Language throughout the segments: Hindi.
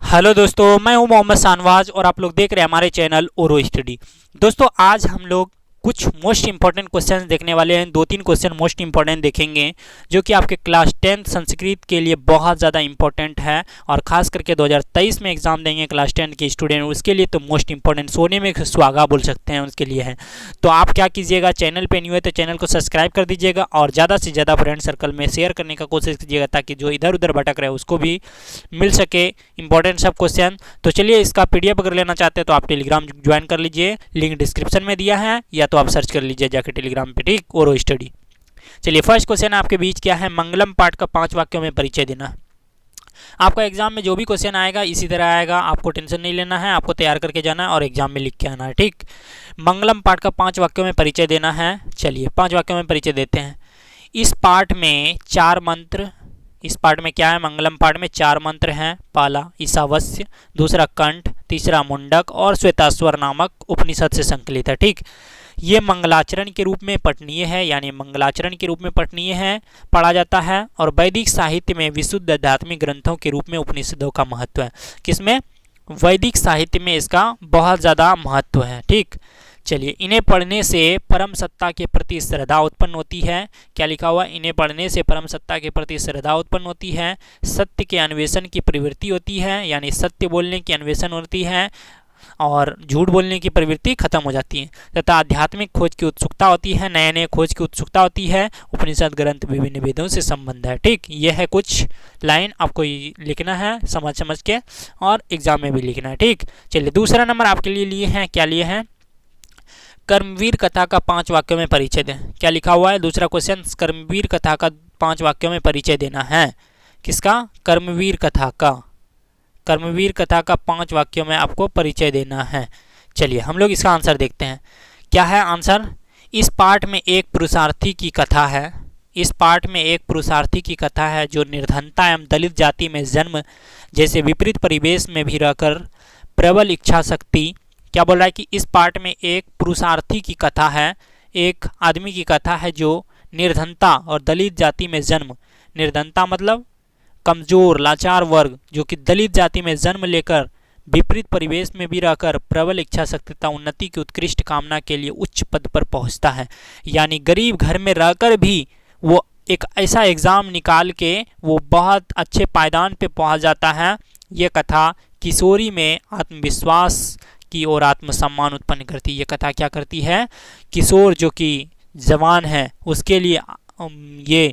हेलो दोस्तों, मैं हूं मोहम्मद शानवाज और आप लोग देख रहे हैं हमारे चैनल ओरो स्टडी। दोस्तों आज हम लोग कुछ मोस्ट इंपॉर्टेंट क्वेश्चंस देखने वाले हैं। दो तीन क्वेश्चन मोस्ट इंपॉर्टेंट देखेंगे जो कि आपके क्लास 10th संस्कृत के लिए बहुत ज़्यादा इंपॉर्टेंट है और ख़ास करके 2023 में एग्जाम देंगे क्लास 10 के स्टूडेंट, उसके लिए तो मोस्ट इंपॉर्टेंट, सोने में सुहागा बोल सकते हैं उसके लिए है। तो आप क्या कीजिएगा, चैनल पे न्यू है तो चैनल को सब्सक्राइब कर दीजिएगा और ज़्यादा से ज़्यादा फ्रेंड सर्कल में शेयर करने का कोशिश कीजिएगा ताकि जो इधर उधर भटक रहे उसको भी मिल सके इंपॉर्टेंट सब क्वेश्चन। तो चलिए इसका पीडीएफ अगर लेना चाहते हैं तो आप टेलीग्राम ज्वाइन कर लीजिए, लिंक डिस्क्रिप्शन में दिया है, या तो आप सर्च कर लीजिए जाके टेलीग्राम पे, ठीक, ओरो स्टडी। चलिए फर्स्ट क्वेश्चन आपके बीच क्या है, मंगलम पाठ का 5 वाक्यों में परिचय देना। आपका एग्जाम में जो भी क्वेश्चन आएगा इसी तरह आएगा, आपको टेंशन नहीं लेना है, आपको तैयार करके जाना है और एग्जाम में लिख के आना है, ठीक। मंगलम पाठ का 5 वाक्यों में परिचय देना है। चलिए 5 वाक्यों में परिचय देते हैं। इस पाठ में 4 मंत्र, इस पाठ में क्या है, मंगलम पाठ में 4 मंत्र हैं। पहला ईशावास्य, दूसरा कंठ, तीसरा मुंडक और श्वेताश्वर नामक उपनिषद से संकलित है, ठीक। ये मंगलाचरण के रूप में पठनीय है, यानी मंगलाचरण के रूप में पठनीय है, पढ़ा जाता है और वैदिक साहित्य में विशुद्ध आध्यात्मिक ग्रंथों के रूप में उपनिषदों का महत्व है। किसमें? वैदिक साहित्य में इसका बहुत ज़्यादा महत्व है, ठीक। चलिए इन्हें पढ़ने से परम सत्ता के प्रति श्रद्धा उत्पन्न होती है। क्या लिखा हुआ? इन्हें पढ़ने से परम सत्ता के प्रति श्रद्धा उत्पन्न होती है, सत्य के अन्वेषण की प्रवृत्ति होती है, यानी सत्य बोलने की अन्वेषण होती है और झूठ बोलने की प्रवृत्ति खत्म हो जाती है, तथा आध्यात्मिक खोज की उत्सुकता होती है, नए नए खोज की उत्सुकता होती है। उपनिषद ग्रंथ विभिन्न वेदों से संबंध है, ठीक। यह है कुछ लाइन, आपको लिखना है समझ के और एग्जाम में भी लिखना है, ठीक। चलिए दूसरा नंबर आपके लिए हैं, क्या लिए हैं, कर्मवीर कथा का 5 वाक्यों में परिचय दें। क्या लिखा हुआ है? दूसरा क्वेश्चन, कर्मवीर कथा का 5 वाक्यों में परिचय देना है। किसका? कर्मवीर कथा का। कर्मवीर कथा का 5 वाक्यों में आपको परिचय देना है। चलिए हम लोग इसका आंसर देखते हैं। क्या है आंसर? इस पाठ में एक पुरुषार्थी की कथा है। इस पाठ में एक पुरुषार्थी की कथा है जो निर्धनता एवं दलित जाति में जन्म जैसे विपरीत परिवेश में भी रहकर प्रबल इच्छा शक्ति, क्या बोल रहा है कि इस पाठ में एक पुरुषार्थी की कथा है, एक आदमी की कथा है जो निर्धनता और दलित जाति में जन्म, निर्धनता मतलब कमजोर लाचार वर्ग, जो कि दलित जाति में जन्म लेकर विपरीत परिवेश में भी रहकर प्रबल इच्छा शक्ति तथा उन्नति की उत्कृष्ट कामना के लिए उच्च पद पर पहुंचता है। यानी गरीब घर में रहकर भी वो एक ऐसा एग्जाम निकाल के वो बहुत अच्छे पायदान पे पहुंच जाता है। ये कथा किशोरी में आत्मविश्वास की और आत्मसम्मान उत्पन्न करती है। ये कथा क्या करती है? किशोर जो कि जवान है उसके लिए ये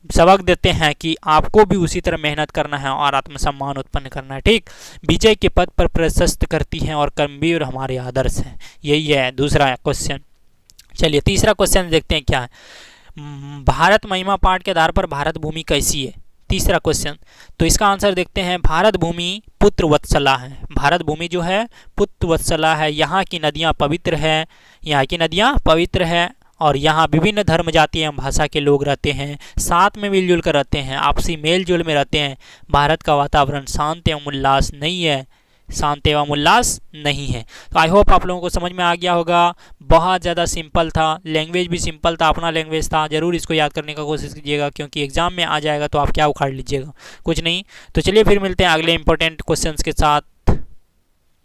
सबक देते हैं कि आपको भी उसी तरह मेहनत करना है और आत्मसम्मान उत्पन्न करना है, ठीक। विजय के पद पर प्रशस्त करती हैं और कर्मवीर हमारे आदर्श हैं। यही है दूसरा क्वेश्चन। चलिए तीसरा क्वेश्चन देखते हैं क्या है। भारत महिमा पाठ के आधार पर भारत भूमि कैसी है? तीसरा क्वेश्चन, तो इसका आंसर देखते हैं। भारत भूमि पुत्र वत्सला है। भारत भूमि जो है पुत्र वत्सला है। यहाँ की नदियाँ पवित्र है, यहाँ की नदियाँ पवित्र है और यहाँ विभिन्न धर्म जाति एवं भाषा के लोग रहते हैं, साथ में मिलजुल कर रहते हैं, आपसी मेल जोल में रहते हैं। भारत का वातावरण शांत एवं उल्लास नहीं है, शांत एवं उल्लास नहीं है। तो आई होप आप लोगों को समझ में आ गया होगा। बहुत ज़्यादा सिंपल था, लैंग्वेज भी सिंपल था, अपना लैंग्वेज था। ज़रूर इसको याद करने का कोशिश कीजिएगा क्योंकि एग्जाम में आ जाएगा तो आप क्या उखाड़ लीजिएगा, कुछ नहीं। तो चलिए फिर मिलते हैं अगले इंपॉर्टेंट क्वेश्चंस के साथ।